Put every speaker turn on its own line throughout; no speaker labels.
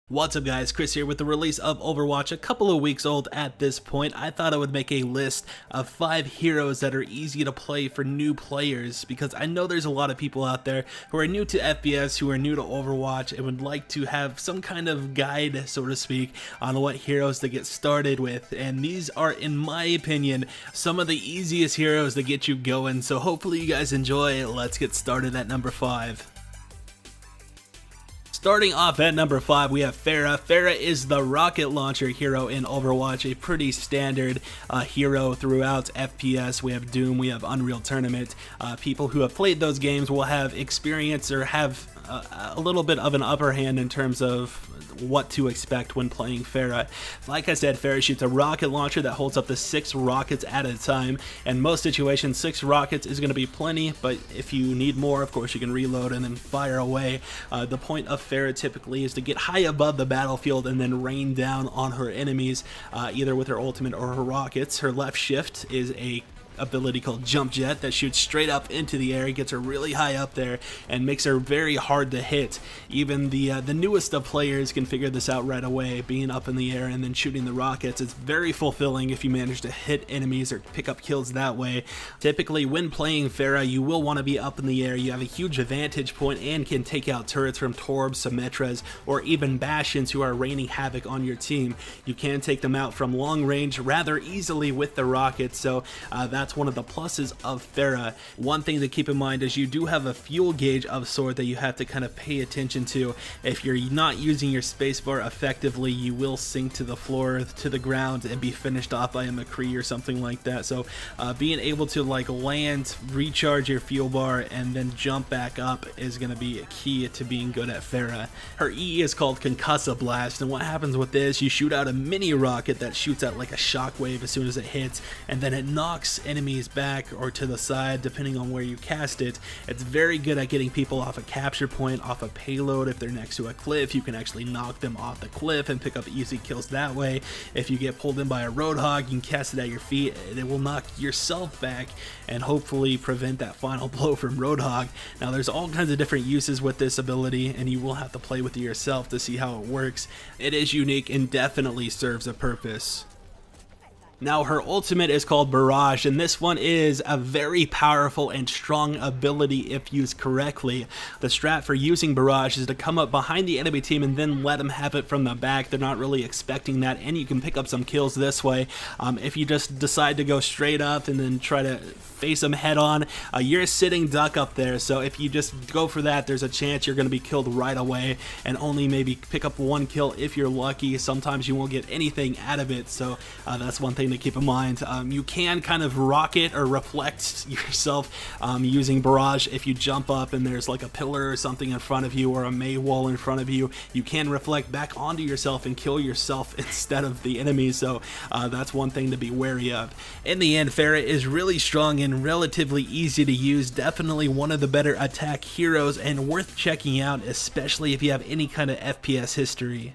What's up guys, Chris here. With the release of Overwatch, a couple of weeks old at this point, I thought I would make a list of 5 heroes that are easy to play for new players, because I know there's a lot of people out there who are new to FPS, who are new to Overwatch, and would like to have some kind of guide, so to speak, on what heroes to get started with. And these are, in my opinion, some of the easiest heroes to get you going, so hopefully you guys enjoy. Let's get started at number 5. Starting off at number 5, we have Pharah. Pharah is the rocket launcher hero in Overwatch, a pretty standard hero throughout FPS. We have Doom, we have Unreal Tournament. People who have played those games will have experience or have a little bit of an upper hand in terms of what to expect when playing Pharah. Like I said, Pharah shoots a rocket launcher that holds up to 6 rockets at a time. In most situations, 6 rockets is going to be plenty, but if you need more, of course, you can reload and then fire away. The point of Pharah typically is to get high above the battlefield and then rain down on her enemies, either with her ultimate or her rockets. Her left shift is a ability called Jump Jet that shoots straight up into the air, gets her really high up there, and makes her very hard to hit. Even the newest of players can figure this out right away. Being up in the air and then shooting the rockets, it's very fulfilling if you manage to hit enemies or pick up kills that way. Typically, when playing Pharah, you will want to be up in the air. You have a huge vantage point and can take out turrets from Torbs, Symmetras, or even Bastions who are raining havoc on your team. You can take them out from long range rather easily with the rockets, so that's one of the pluses of Pharah. One thing to keep in mind is you do have a fuel gauge of sort that you have to kind of pay attention to. If you're not using your spacebar effectively, you will sink to the floor, to the ground, and be finished off by a McCree or something like that. So being able to like land, recharge your fuel bar, and then jump back up is going to be a key to being good at Pharah. Her E is called Concussive Blast, and what happens with this, you shoot out a mini rocket that shoots out like a shockwave as soon as it hits, and then it knocks enemies back or to the side depending on where you cast it. It's very good at getting people off a capture point, off a payload. If they're next to a cliff, you can actually knock them off the cliff and pick up easy kills that way. If you get pulled in by a Roadhog, you can cast it at your feet and it will knock yourself back and hopefully prevent that final blow from Roadhog. Now there's all kinds of different uses with this ability, and you will have to play with it yourself to see how it works. It is unique and definitely serves a purpose. Now her ultimate is called Barrage, and this one is a very powerful and strong ability if used correctly. The strat for using Barrage is to come up behind the enemy team and then let them have it from the back. They're not really expecting that, and you can pick up some kills this way. If you just decide to go straight up and then try to face them head on, you're a sitting duck up there, so if you just go for that, there's a chance you're going to be killed right away and only maybe pick up 1 kill if you're lucky. Sometimes you won't get anything out of it, so that's one thing to keep in mind. You can kind of rocket or reflect yourself using Barrage. If you jump up and there's like a pillar or something in front of you or a May wall in front of you, you can reflect back onto yourself and kill yourself instead of the enemy, so that's one thing to be wary of. In the end, Pharah is really strong and relatively easy to use, definitely one of the better attack heroes and worth checking out, especially if you have any kind of FPS history.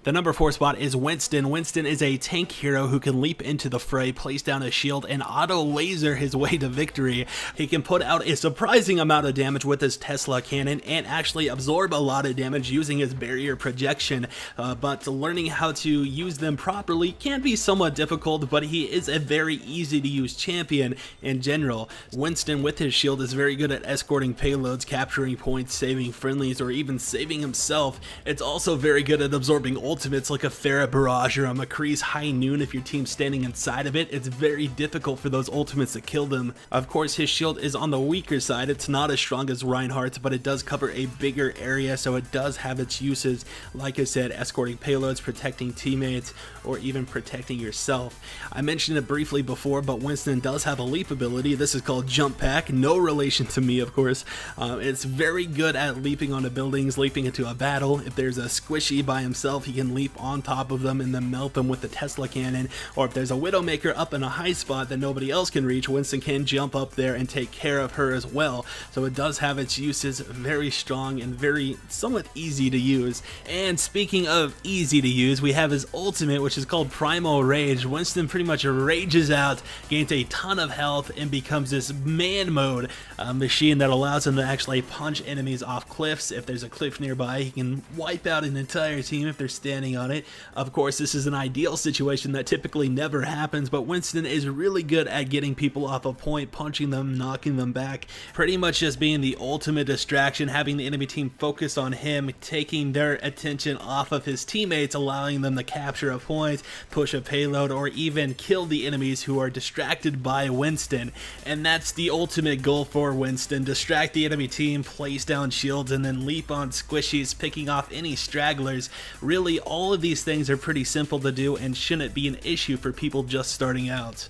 The number 4 spot is Winston. Winston is a tank hero who can leap into the fray, place down a shield, and auto-laser his way to victory. He can put out a surprising amount of damage with his Tesla cannon and actually absorb a lot of damage using his barrier projection, but learning how to use them properly can be somewhat difficult, but he is a very easy to use champion in general. Winston with his shield is very good at escorting payloads, capturing points, saving friendlies, or even saving himself. It's also very good at absorbing ultimates like a Pharah Barrage or a McCree's High Noon. If your team's standing inside of it, it's very difficult for those ultimates to kill them. Of course, his shield is on the weaker side. It's not as strong as Reinhardt's, but it does cover a bigger area, so it does have its uses. Like I said, escorting payloads, protecting teammates, or even protecting yourself. I mentioned it briefly before, but Winston does have a leap ability. This is called Jump Pack. No relation to me, of course. It's very good at leaping onto buildings, leaping into a battle. If there's a squishy by himself, he can can leap on top of them and then melt them with the Tesla cannon, or if there's a Widowmaker up in a high spot that nobody else can reach, Winston can jump up there and take care of her as well. So it does have its uses, very strong and very somewhat easy to use. And speaking of easy to use, we have his ultimate, which is called Primal Rage. Winston pretty much rages out, gains a ton of health, and becomes this man mode machine that allows him to actually punch enemies off cliffs. If there's a cliff nearby, he can wipe out an entire team if they're standing on it. Of course, this is an ideal situation that typically never happens, but Winston is really good at getting people off a point, punching them, knocking them back, pretty much just being the ultimate distraction, having the enemy team focus on him, taking their attention off of his teammates, allowing them to capture a point, push a payload, or even kill the enemies who are distracted by Winston. And that's the ultimate goal for Winston: distract the enemy team, place down shields, and then leap on squishies, picking off any stragglers. Really, all of these things are pretty simple to do and shouldn't be an issue for people just starting out.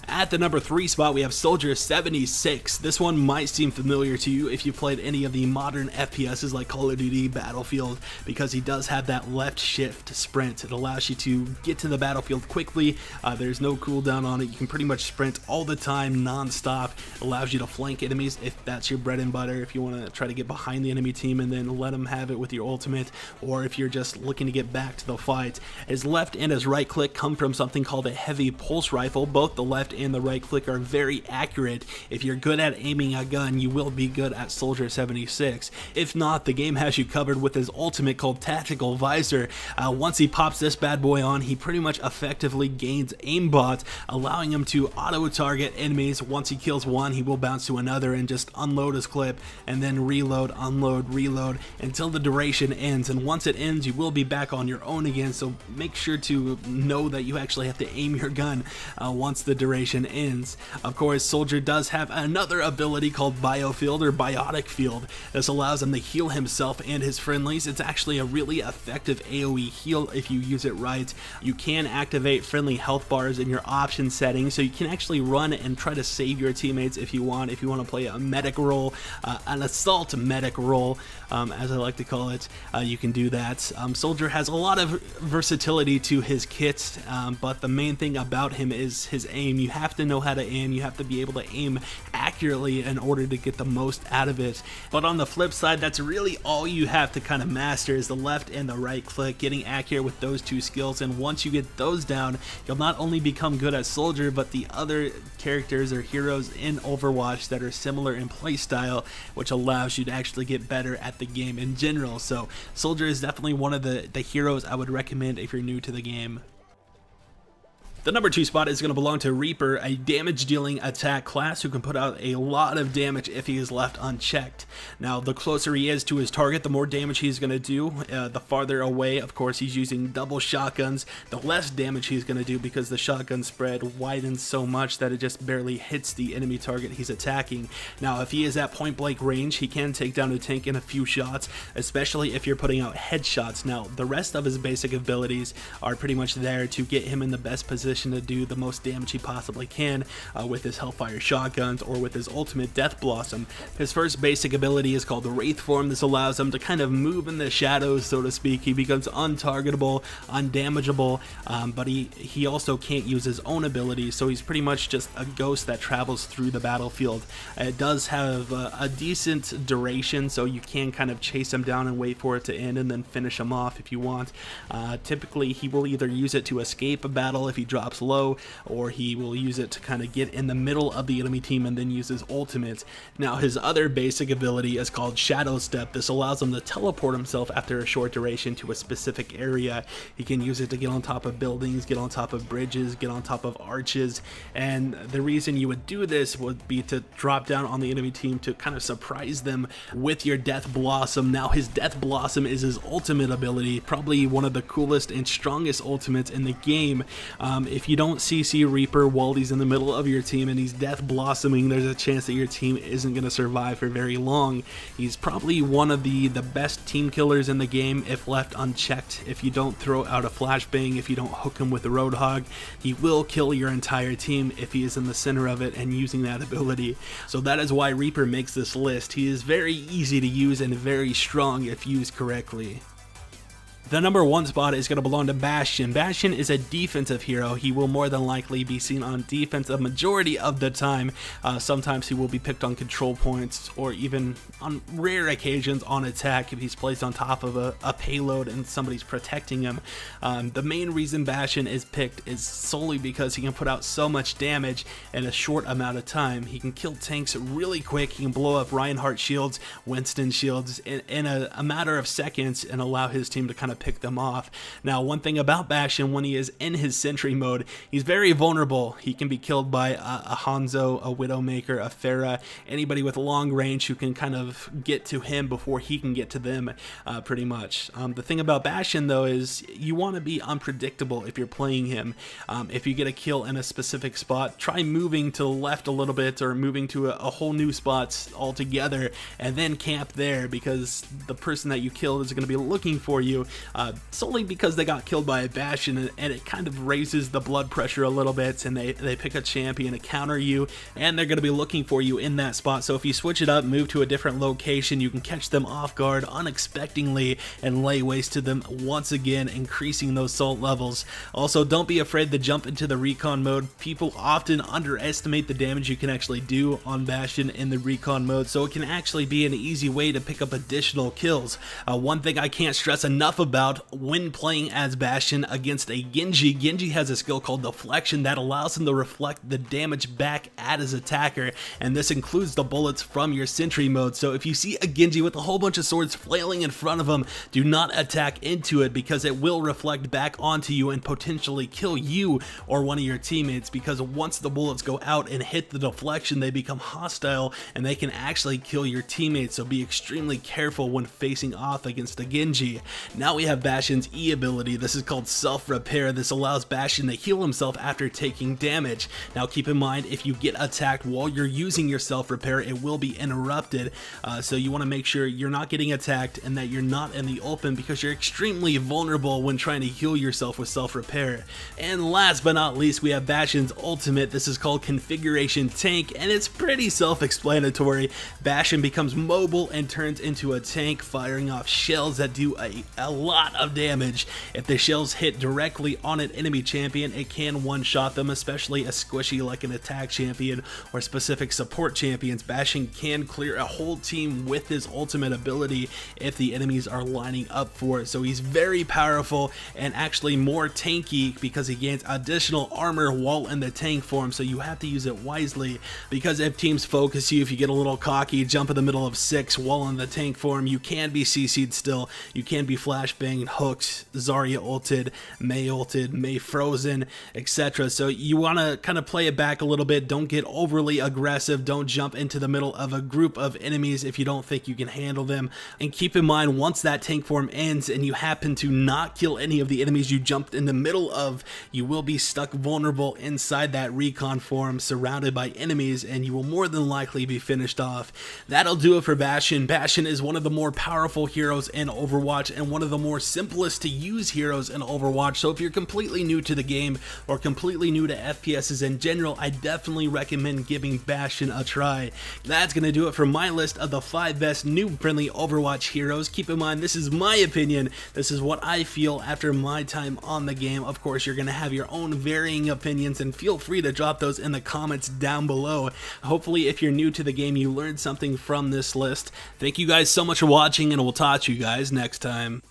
At the number 3 spot, we have Soldier 76. This one might seem familiar to you if you played any of the modern FPSs like Call of Duty, Battlefield, because he does have that left shift sprint. It allows you to get to the battlefield quickly. There's no cooldown on it. You can pretty much sprint all the time, non-stop. It allows you to flank enemies if that's your bread and butter, if you want to try to get behind the enemy team and then let them have it with your ultimate, or if you're just looking to get back to the fight. His left and his right click come from something called a heavy pulse rifle. Both the left and the right click are very accurate. If you're good at aiming a gun, you will be good at Soldier 76. If not, the game has you covered with his ultimate called Tactical Visor. Once he pops this bad boy on, he pretty much effectively gains aimbot, allowing him to auto-target enemies. Once he kills one, he will bounce to another and just unload his clip, and then reload, unload, reload, until the duration ends. And once it ends, you will be back on your own again, so make sure to know that you actually have to aim your gun once the duration ends. Of course, Soldier does have another ability called Biofield or Biotic Field. This allows him to heal himself and his friendlies. It's actually a really effective AoE heal if you use it right. You can activate friendly health bars in your option settings, so you can actually run and try to save your teammates if you want. If you want to play a medic role, an assault medic role, as I like to call it, you can do that. Soldier has a lot of versatility to his kit, but the main thing about him is his aim. You have to know how to aim. You have to be able to aim accurately in order to get the most out of it. But on the flip side, that's really all you have to kind of master is the left and the right click, getting accurate with those two skills. And once you get those down, you'll not only become good at Soldier, but the other characters or heroes in Overwatch that are similar in playstyle, which allows you to actually get better at the game in general. So Soldier is definitely one of the heroes I would recommend if you're new to the game. The number 2 spot is going to belong to Reaper, a damage-dealing attack class who can put out a lot of damage if he is left unchecked. Now, the closer he is to his target, the more damage he's going to do. The farther away, of course, he's using double shotguns, the less damage he's going to do because the shotgun spread widens so much that it just barely hits the enemy target he's attacking. Now, if he is at point-blank range, he can take down a tank in a few shots, especially if you're putting out headshots. Now, the rest of his basic abilities are pretty much there to get him in the best position to do the most damage he possibly can with his Hellfire shotguns or with his ultimate Death Blossom. His first basic ability is called the Wraith Form. This allows him to kind of move in the shadows, so to speak. He becomes untargetable, undamageable, but he also can't use his own abilities, so he's pretty much just a ghost that travels through the battlefield. It does have a decent duration, so you can kind of chase him down and wait for it to end and then finish him off if you want. Typically, he will either use it to escape a battle if he drops low, or he will use it to kind of get in the middle of the enemy team and then use his ultimate. Now, his other basic ability is called Shadow Step. This allows him to teleport himself after a short duration to a specific area. He can use it to get on top of buildings, get on top of bridges, get on top of arches, and the reason you would do this would be to drop down on the enemy team to kind of surprise them with your Death Blossom. Now, his Death Blossom is his ultimate ability, probably one of the coolest and strongest ultimates in the game. If you don't CC Reaper while he's in the middle of your team and he's Death Blossoming, there's a chance that your team isn't going to survive for very long. He's probably one of the best team killers in the game if left unchecked. If you don't throw out a flashbang, if you don't hook him with the Roadhog, he will kill your entire team if he is in the center of it and using that ability. So that is why Reaper makes this list. He is very easy to use and very strong if used correctly. The number 1 spot is going to belong to Bastion. Bastion is a defensive hero. He will more than likely be seen on defense a majority of the time. Sometimes he will be picked on control points, or even on rare occasions on attack if he's placed on top of a payload and somebody's protecting him. The main reason Bastion is picked is solely because he can put out so much damage in a short amount of time. He can kill tanks really quick. He can blow up Reinhardt shields, Winston shields in a matter of seconds and allow his team to kind of pick them off. Now, one thing about Bastion, when he is in his sentry mode, he's very vulnerable. He can be killed by a Hanzo, a Widowmaker, a Pharah, anybody with long range who can kind of get to him before he can get to them, pretty much. The thing about Bastion, though, is you want to be unpredictable if you're playing him. If you get a kill in a specific spot, try moving to the left a little bit or moving to a whole new spot altogether and then camp there, because the person that you killed is going to be looking for you, solely because they got killed by a Bastion, and it kind of raises the blood pressure a little bit, and they pick a champion to counter you, and they're going to be looking for you in that spot. So if you switch it up, move to a different location, you can catch them off guard unexpectedly and lay waste to them once again, increasing those salt levels. Also, don't be afraid to jump into the recon mode. People often underestimate the damage you can actually do on Bastion in the recon mode, so it can actually be an easy way to pick up additional kills. One thing I can't stress enough about when playing as Bastion against a Genji, Genji has a skill called Deflection that allows him to reflect the damage back at his attacker, and this includes the bullets from your sentry mode. So if you see a Genji with a whole bunch of swords flailing in front of him, do not attack into it, because it will reflect back onto you and potentially kill you or one of your teammates, because once the bullets go out and hit the deflection, they become hostile and they can actually kill your teammates. So be extremely careful when facing off against a Genji. Now we have Bastion's E ability. This is called self-repair. This allows Bastion to heal himself after taking damage. Now keep in mind, if you get attacked while you're using your self-repair, it will be interrupted. So you want to make sure you're not getting attacked and that you're not in the open, because you're extremely vulnerable when trying to heal yourself with self-repair. And last but not least, we have Bastion's ultimate. This is called Configuration Tank, and it's pretty self-explanatory. Bastion becomes mobile and turns into a tank, firing off shells that do a lot of damage. If the shells hit directly on an enemy champion, it can one-shot them, especially a squishy like an attack champion or specific support champions. Bastion can clear a whole team with his ultimate ability if the enemies are lining up for it. So he's very powerful and actually more tanky because he gains additional armor while in the tank form, so you have to use it wisely, because if teams focus you, if you get a little cocky, jump in the middle of 6 while in the tank form, you can be CC'd still, you can be flashbanged, hooked, Zarya ulted, Mei frozen, etc. So you want to kind of play it back a little bit. Don't get overly aggressive. Don't jump into the middle of a group of enemies if you don't think you can handle them. And keep in mind, once that tank form ends and you happen to not kill any of the enemies you jumped in the middle of, you will be stuck vulnerable inside that recon form surrounded by enemies, and you will more than likely be finished off. That'll do it for Bastion. Bastion is one of the more powerful heroes in Overwatch and one of the more simplest to use heroes in Overwatch. So if you're completely new to the game or completely new to FPSs in general, I definitely recommend giving Bastion a try. That's going to do it for my list of the 5 best noob-friendly Overwatch heroes. Keep in mind, this is my opinion. This is what I feel after my time on the game. Of course, you're going to have your own varying opinions, and feel free to drop those in the comments down below. Hopefully, if you're new to the game, you learned something from this list. Thank you guys so much for watching, and we'll talk to you guys next time.